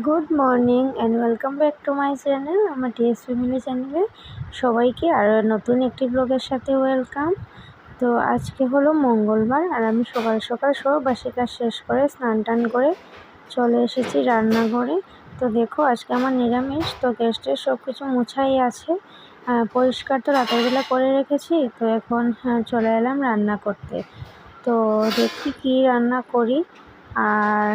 Good morning and welcome back to my channel. আমার T S family চ্যানেলে সবাইকে আরও নতুন একটি ব্লগের সাথে ওয়েলকাম। তো আজকে হলো মঙ্গলবার আর আমি সকাল সকাল সব বাসি কাজ শেষ করে স্নান টান করে চলে এসেছি রান্নাঘরে। তো দেখো আজকে আমার নিরামিষ, তো গ্যাসটের সব কিছু মুছাই আছে, পরিষ্কার তো রাতের বেলা করে রেখেছি। তো এখন চলে এলাম রান্না করতে। তো দেখি কি রান্না করি। আর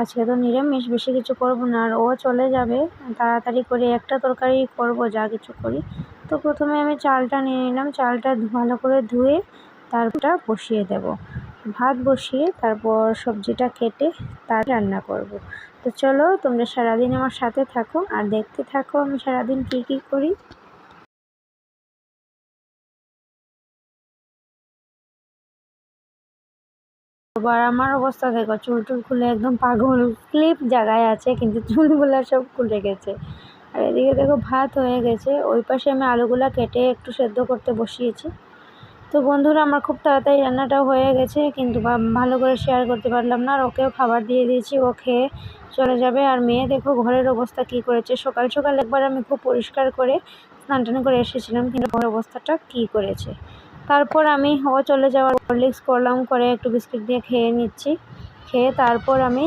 আজকে তো নিরামিষ, বেশি কিছু করব না, আর ও চলে যাবে, তাড়াতাড়ি করে একটা তরকারি করব যা কিছু করি। তো প্রথমে আমি চালটা নিয়ে নিলাম, চালটা ভালো করে ধুয়ে তারপরটা বসিয়ে দেব, ভাত বসিয়ে তারপর সবজিটা কেটে তার রান্না করব। তো চলো তোমরা সারাদিন আমার সাথে থাকো আর দেখতে থাকো আমি সারাদিন কী করি। এবার আমার অবস্থা দেখো, চুল খুলে একদম পাগল, ক্লিপ জায়গায় আছে কিন্তু চুলগুলা সব খুলে গেছে। আর এদিকে দেখো ভাত হয়ে গেছে, ওই পাশে আমি আলুগুলা কেটে একটু সেদ্ধ করতে বসিয়েছি। তো বন্ধুরা আমার খুব তাড়াতাড়ি রান্নাটাও হয়ে গেছে, কিন্তু ভালো করে শেয়ার করতে পারলাম না। আর ওকেও খাবার দিয়ে দিয়েছি, ও খেয়ে চলে যাবে। আর মেয়ে দেখো ঘরের অবস্থা কি করেছে, সকাল সকাল একবার আমি খুব পরিষ্কার করে স্নান টান করে এসেছিলাম, কিন্তু ঘরের অবস্থাটা কি করেছে। তারপর আমি ও চলে যাওয়ার হরলিক্স করলাম, করে একটু বিস্কিট দিয়ে খেয়ে নিচ্ছি। খেয়ে তারপর আমি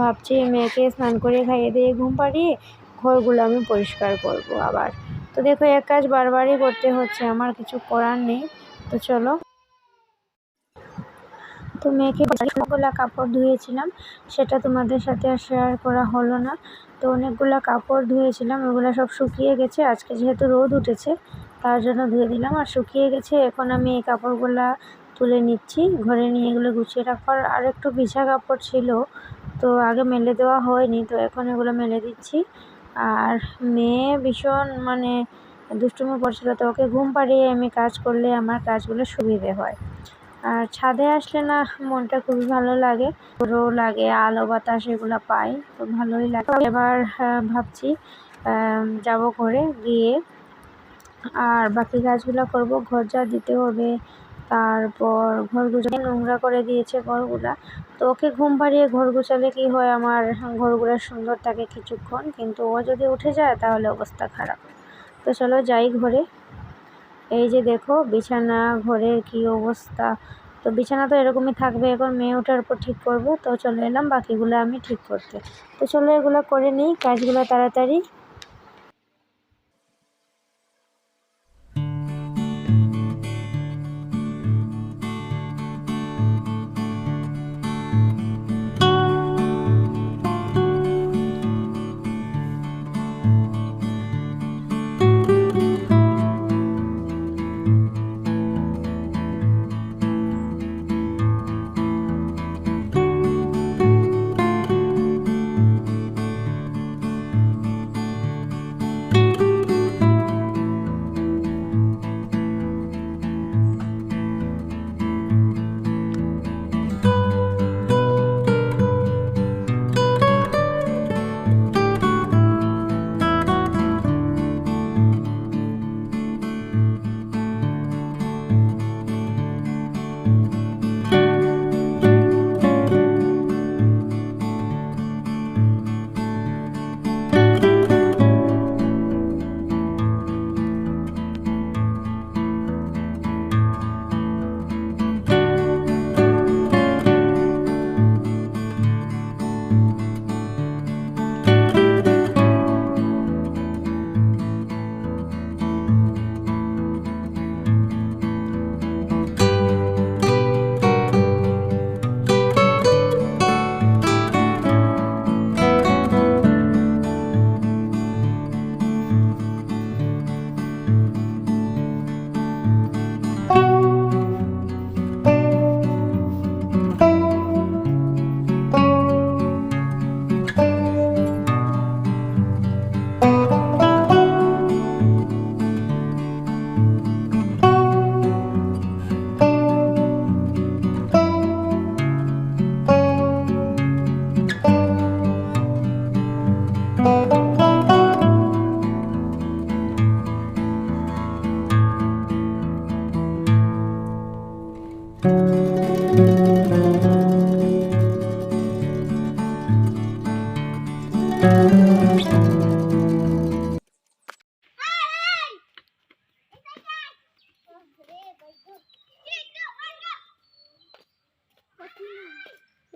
ভাবছি মেয়েকে স্নান করে খাইয়ে দিয়ে ঘুম পাড়িয়ে ঘরগুলো আমি পরিষ্কার করব আবার। তো দেখো এক কাজ বারবারই করতে হচ্ছে, আমার কিছু করার নেই। তো চলো। তো মেয়েকে অনেকগুলো কাপড় ধুয়েছিলাম, সেটা তোমাদের সাথে আর শেয়ার করা হলো না। তো অনেকগুলো কাপড় ধুয়েছিলাম, ওগুলো সব শুকিয়ে গেছে, আজকে যেহেতু রোদ উঠেছে তার জন্য ধুয়ে দিলাম। আর শুকিয়ে গেছে, এখন আমি এই কাপড়গুলো তুলে নিচ্ছি ঘরে নিয়ে, এগুলো গুছিয়ে রাখার। আর একটু ভিজা কাপড় ছিল, তো আগে মেলে দেওয়া হয়নি, তো এখন এগুলো মেলে দিচ্ছি। আর মেয়ে ভীষণ দুষ্টুমি করছিল, তো ওকে ঘুম পাড়িয়ে আমি কাজ করলে আমার কাজগুলো সুবিধে হয়। আর ছাদে আসলে না মনটা খুবই ভালো লাগে, ভালো লাগে, আলো বাতাস এগুলো পাই, তো ভালোই লাগে। এবার ভাবছি যাব ঘরে গিয়ে আর বাকি কাজগুলো করব, ঘর যা দিতে হবে, তারপর ঘর গুছানো নোংরা করে দিয়েছে ঘরগুলা। তো ওকে ঘুম পাড়িয়ে ঘর গুছালে কি হয়, আমার ঘরগুলো সুন্দর থাকে কিছুক্ষণ, কিন্তু ও যদি উঠে যায় তাহলে অবস্থা খারাপ। তো চলো যাই ঘরে। এই যে দেখো বিছানা ঘরের কি অবস্থা, তো বিছানা তো এরকমই থাকবে, এখন মেয়ে ওঠার পর ঠিক করব। তো চলে এলাম বাকিগুলো আমি ঠিক করতে। তো চলো এগুলো করে নিই কাজগুলো তাড়াতাড়ি।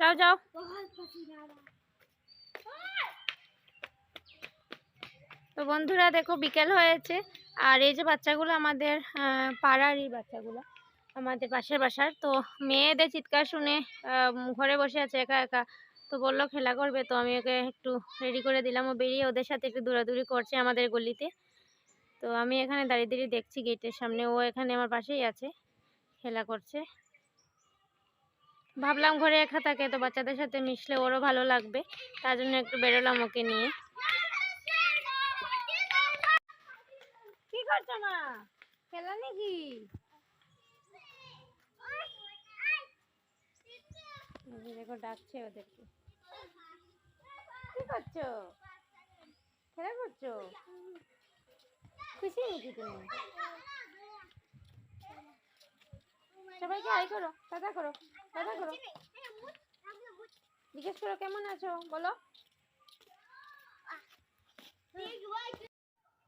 যাও যাও। তো বন্ধুরা দেখো বিকেল হয়েছে, আর এই যে বাচ্চাগুলো আমাদের পাড়ারই বাচ্চাগুলো, আমাদের পাশের বাসার। তো মেয়েদের চিৎকার শুনে ঘরে বসে আছে একা একা, তো বললো খেলা করবে, তো আমি ওকে একটু রেডি করে দিলাম। ও বেরিয়ে ওদের সাথে একটু দৌড়াদৌড়ি করছে আমাদের গলিতে। তো আমি এখানে দাঁড়িয়ে দাঁড়িয়ে দেখছি গেটের সামনে, ও এখানে আমার পাশেই আছে, খেলা করছে। ভাবলাম ঘরে একা থাকে তো বাচ্চাদের সাথে মিশলে ওরও ভালো লাগবে, তার জন্য একটু বেরোলাম ওকে নিয়ে। কি করছো মা, খেলা নাকি? দেখো ডাকছে ওদেরকে। কি করছো, খেলা করছো? খুশি নাকি তুমি? সবাইকে হাই করো, টাটা করো, টাটা করো, জিজ্ঞেস করো কেমন আছো বলো।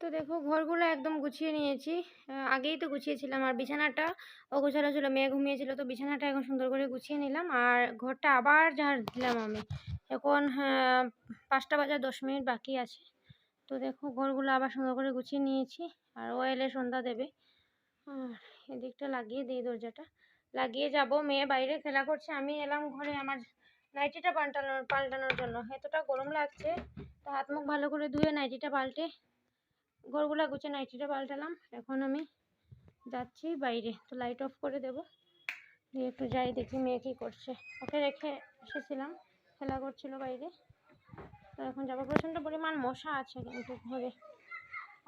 তো দেখো ঘরগুলো একদম গুছিয়ে নিয়েছি, আগেই তো গুছিয়েছিলাম। আর বিছানাটা অগোছালো ছিল, মেয়ে ঘুমিয়েছিল, তো বিছানাটা এখন সুন্দর করে গুছিয়ে নিলাম। আর ঘরটা আবার ঝাড় দিলাম আমি। এখন 5টা বাজার 10 মিনিট বাকি আছে। তো দেখো ঘরগুলো আবার সুন্দর করে গুছিয়ে নিয়েছি। আর ও এলে সন্ধ্যা দেবে। আর এদিকটা লাগিয়ে দিই, দরজাটা লাগিয়ে যাব। মেয়ে বাইরে খেলা করছে, আমি এলাম ঘরে আমার নাইটিটা পাল্টানোর জন্য। এতটা গরম লাগছে, তো হাত মুখ ভালো করে ধুয়ে নাইটিটা পাল্টে ঘরগুলা গুছিয়ে নাইটিটা পাল্টালাম। এখন আমি যাচ্ছি বাইরে, তো লাইট অফ করে দেব, দিয়ে একটু যাই দেখি মেয়ে কী করছে। ওকে রেখে এসেছিলাম, খেলা করছিল বাইরে। তো এখন যাবো। প্রচণ্ড পরিমাণ মশা আছে কিন্তু ঘরে,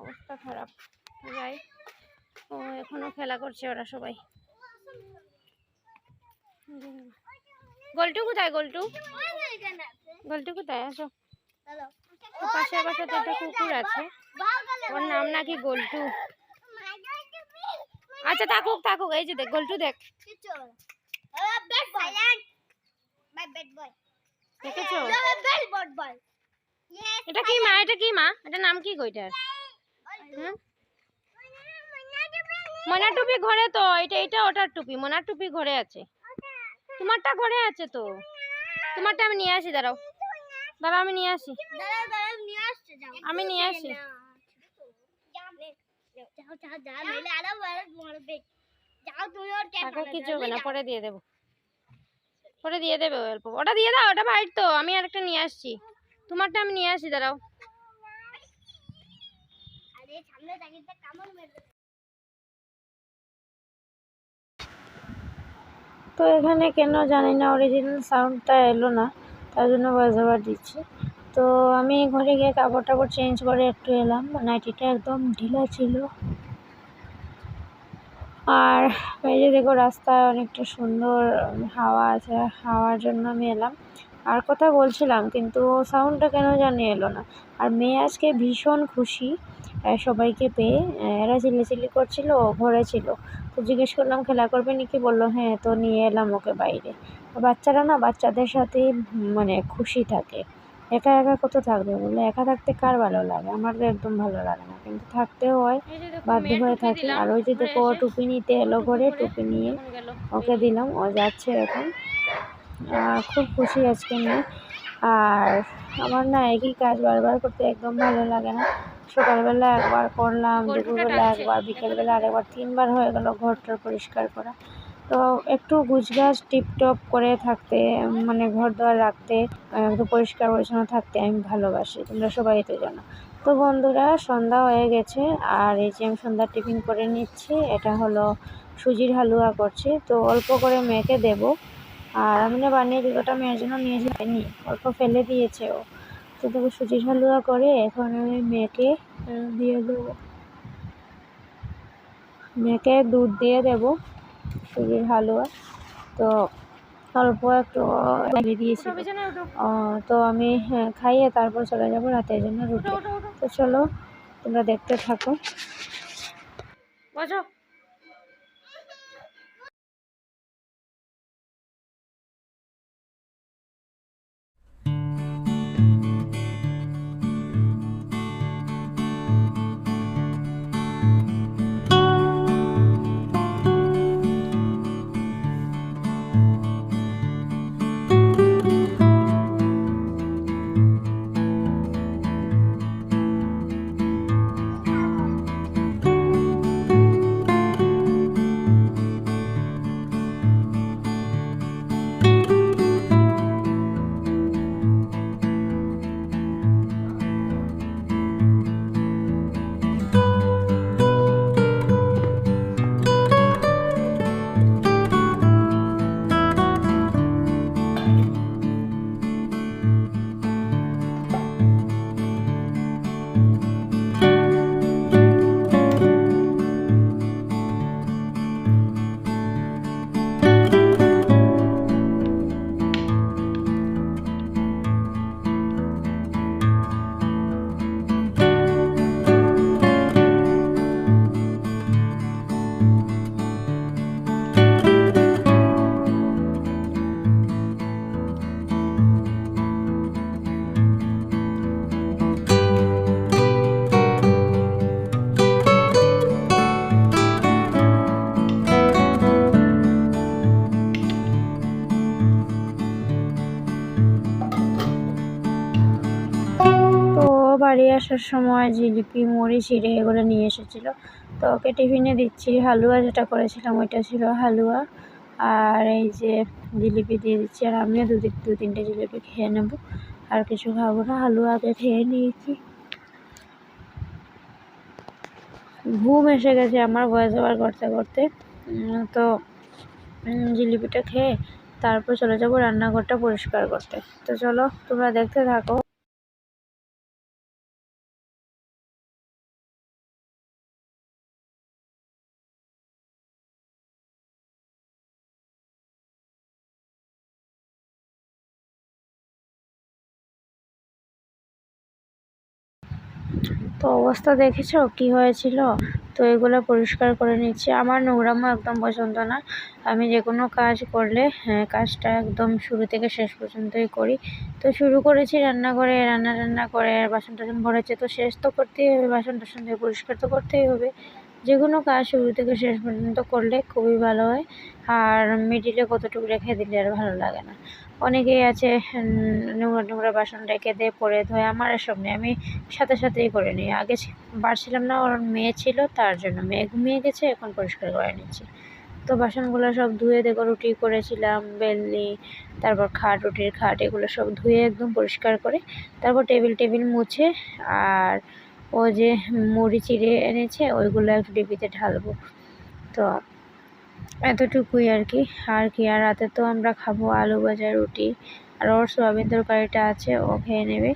অবস্থা খারাপ। যাই, ও এখনও খেলা করছে ওরা সবাই। গোলটু কোথায়, গোলটু গোলটু কোথায়? আসো। পাশের বাসাতে একটা কুকুর আছে, ওর নাম নাকি গোলটু। আচ্ছা থাকুক থাকুক, এই যে দেখ গোলটু, দেখ দেখেছো? এটা কি মা, এটা কি মা, এটা নাম কি গইটার? মনার টুপি ঘরে, তো এটা ওটার টুপি, মনার টুপি ঘরে আছে, তোমারটা ঘরে আছে তো। তোমারটা আমি নিয়ে আসি, দাঁড়াও দাঁড়াও, আমি নিয়ে আসি, আমি নিয়ে আসি। কিছু হবে না, পরে দিয়ে দেবো, পরে দিয়ে দেবে অল্প। ওটা দিয়ে দাও, ওটা বাইর তো, আমি আরেকটা নিয়ে আসছি। তোমারটা আমি নিয়ে আসি, দাঁড়াও। তো এখানে কেন জানি না অরিজিনাল সাউন্ডটা এলো না, তার জন্য ভয়েস ওভার দিচ্ছি। তো আমি ঘরে গিয়ে কাপড় টাপড় চেঞ্জ করে একটু এলাম, নাইটিটা একদম ঢিলা ছিল। আর এই যে দেখো রাস্তায় অনেকটা সুন্দর হাওয়া আছে, হাওয়ার জন্য আমি এলাম। আর কথা বলছিলাম কিন্তু সাউন্ডটা কেন জানি এলো না। আর মেয়ে আজকে ভীষণ খুশি সবাইকে পেয়ে, এরা চিল্লাচিল্লি করছিল, ঘরে ছিল। তো জিজ্ঞেস করলাম খেলা করবে নাকি, বললো হ্যাঁ। তো নিয়ে এলাম ওকে বাইরে। বাচ্চারা না বাচ্চাদের সাথেই মানে খুশি থাকে, একা একা কত থাকবে বলে। একা থাকতে কার ভালো লাগে, আমার তো একদম ভালো লাগে না, কিন্তু থাকতেও হয়, বাধ্য হয়ে থাকি। আর ওই যে দেখো টুপি নিতে এলো ঘরে, টুপি নিয়ে ওকে দিলাম, ও যাচ্ছে এখন। খুব খুশি আজকে মেয়ে। আর আমার না একই কাজ বারবার করতে একদম ভালো লাগে না। সকালবেলা একবার করলাম, দুপুরবেলা একবার, বিকেলবেলা আরেকবার, 3বার হয়ে গেল ঘরটা পরিষ্কার করা। তো একটু গুছগাছ টিপটপ করে থাকতে, মানে ঘর দোয়ার রাখতে, একটু পরিষ্কার পরিচ্ছন্ন থাকতে আমি ভালোবাসি, তোমরা সবাই তো জানো। তো বন্ধুরা সন্ধ্যা হয়ে গেছে, আর এই যে আমি সন্ধ্যার টিফিন করে নিচ্ছি। এটা হলো সুজির হালুয়া করছি, তো অল্প করে মেয়েকে দেব। আর আমি না বানিয়ে দিই, ওটা মেয়ের জন্য নিয়ে যাইনি, অল্প ফেলে দিয়েছে ও। তো দেখো সুজির হালুয়া করে এখন আমি মেয়েকে দিয়ে দেবো, মেয়েকে দুধ দিয়ে দেবো সুজির হালুয়া। তো অল্প একটু দিয়েছি, তো আমি খাইয়ে তারপর চলে যাবো রাতের জন্য রুটি। তো চলো তোমরা দেখতে থাকো। আসার সময় জিলিপি, মুড়ি, চিড়ে এগুলো নিয়ে এসেছিলো। তো ওকে টিফিনে দিচ্ছি। হালুয়া যেটা করেছিলাম ওইটা ছিল হালুয়া, আর এই যে জিলিপি দিয়ে দিচ্ছি। আর আমিও দু তিনটে জিলিপি খেয়ে নেব, আর কিছু খাবো না। হালুয়া আগে খেয়ে নিয়েছি। ঘুম এসে গেছে আমার ভয়েস ওভার করতে করতে। তো জিলিপিটা খেয়ে তারপর চলে যাবো রান্নাঘরটা পরিষ্কার করতে। তো চলো তোমরা দেখতে থাকো। তো অবস্থা দেখেছো কি হয়েছিল? তো এগুলো পরিষ্কার করে নিচ্ছি। আমার নোংরামো একদম পছন্দ না। আমি যে কোনো কাজ করলে কাজটা একদম শুরু থেকে শেষ পর্যন্তই করি। তো শুরু করেছি রান্নাঘরে, রান্না করে বাসন টাসন ভরেছে, তো শেষ তো করতেই হবে, বাসন টাসন দিয়ে পরিষ্কার তো করতেই হবে। যে কোনো কাজ শুরু থেকে শেষ পর্যন্ত করলে খুবই ভালো হয়, আর মিডিলে কতটুকু রেখে দিলে আর ভালো লাগে না। অনেকেই আছে নোংরা বাসন রেখে দিয়ে পরে ধোয়, আমার এসব নেই। আমি সাথে সাথেই করে নিই। আগে পারছিলাম না, ওর মেয়ে ছিল তার জন্য, মেয়ে ঘুমিয়ে গেছে, এখন পরিষ্কার করে নিচ্ছি। তো বাসনগুলো সব ধুয়ে দেখো, রুটি করেছিলাম, বেলনি, তারপর রুটির খাট এগুলো সব ধুয়ে একদম পরিষ্কার করে তারপর টেবিল মুছে, আর ও যে মুড়ি চিড়ে এনেছে ওইগুলো একটু ডিবিতে ঢালবো। তো এতটুকুই আর কি। আর রাতে তো আমরা খাবো আলু ভাজা, রুটি, আর ওর সোয়াবিন তরকারিটা আছে, ও খেয়ে নেবে।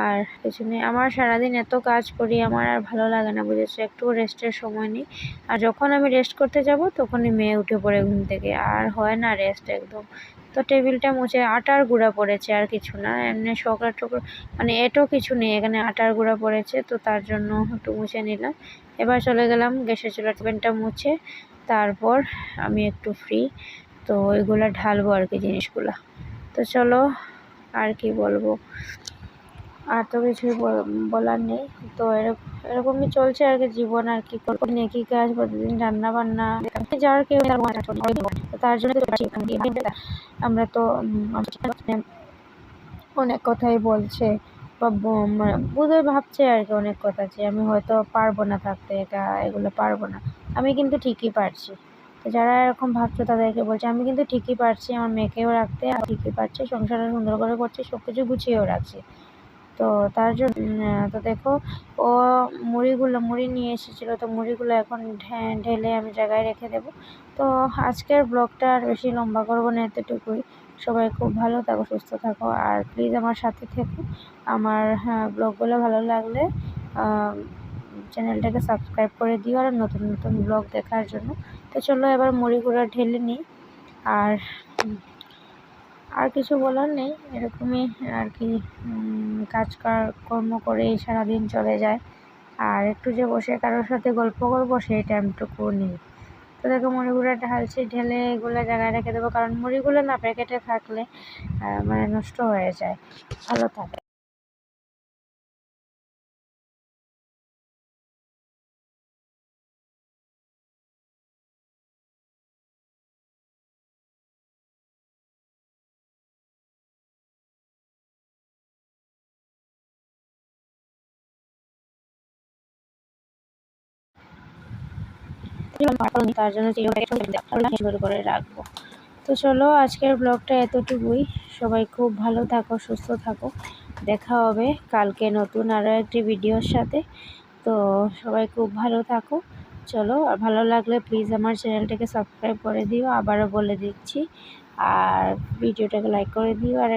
আর কিছু নেই। আমার সারাদিন এত কাজ করি, আমার আর ভালো লাগে না, বুঝেছো? একটু রেস্টের সময় নেই। আর যখন আমি রেস্ট করতে যাব তখনই মেয়ে উঠে পড়ে ঘুম থেকে, আর হয় না রেস্ট একদম। তো টেবিলটা মুছে, আটার গুঁড়া পড়েছে, আর কিছু না, এমনি সকরা টুকরো, মানে এটো কিছু নেই, এখানে আটার গুঁড়া পড়েছে, তো তার জন্য একটু মুছে নিলাম। এবার চলে গেলাম গ্যাসের চুলার টেবিলটা মুছে, তারপর আমি একটু ফ্রি। তো ওইগুলো ঢালবো আর কি জিনিসগুলা। তো চলো, আর কি বলবো, আর তো কিছুই বলার নেই। তো এরকমই চলছে আর কি জীবন। আর কি করবো, নেকি কাজ, প্রতিদিন রান্না বান্না, যার কেউ তার জন্য আমরা তো অনেক কথাই বলছে, বা বোধহয় ভাবছে আর কি অনেক কথা, যে আমি হয়তো পারবো না থাকতে একা, এগুলো পারবো না। আমি কিন্তু ঠিকই পারছি। তো যারা এরকম ভাবছো তাদেরকে বলছি, আমি কিন্তু ঠিকই পারছি আমার মেয়েকেও রাখতে, আর ঠিকই পারছি সংসারে সুন্দর করে করছি, সব কিছু গুছিয়েও রাখছি। তো তার জন্য তো দেখো, ও মুড়ি নিয়ে এসেছিলো, তো মুড়িগুলো এখন ঢেলে আমি জায়গায় রেখে দেব। তো আজকের ব্লগটা আর বেশি লম্বা করবো না, এতটুকুই। সবাই খুব ভালো থাকো, সুস্থ থাকো, আর প্লিজ আমার সাথে থেকো। আমার ব্লগগুলো ভালো লাগলে চ্যানেলটাকে সাবস্ক্রাইব করে দিও, আর নতুন নতুন ব্লগ দেখার জন্য। তো চলো এবার মুড়িগুলো ঢেলে নিই। আর আর কিছু বলার নেই, এরকমই আর কি। কর্ম করেই সারাদিন চলে যায়, আর একটু যে বসে কারোর সাথে গল্প করবো সেই টাইমটুকু নেই। তো দেখো মুড়িগুলো ঢালছি, ঢেলে এগুলো জায়গায় রেখে দেবো, কারণ মুড়িগুলো না প্যাকেটে থাকলে মানে নষ্ট হয়ে যায়, ভালো থাকে। তার জন্য সুন্দর করে রাখবো। তো চলো আজকের ব্লগটা এতটুকুই। সবাই খুব ভালো থাকো, সুস্থ থাকো। দেখা হবে কালকে নতুন আরও একটি ভিডিওর সাথে। তো সবাই খুব ভালো থাকো। চলো, আর ভালো লাগলে প্লিজ আমার চ্যানেলটাকে সাবস্ক্রাইব করে দিও, আবারও বলে দিচ্ছি। আর ভিডিওটাকে লাইক করে দিও, আর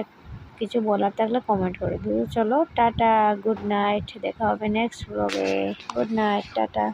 কিছু বলার থাকলে কমেন্ট করে দিও। চলো টাটা, গুড নাইট, দেখা হবে নেক্সট ব্লগে। Good night, tata.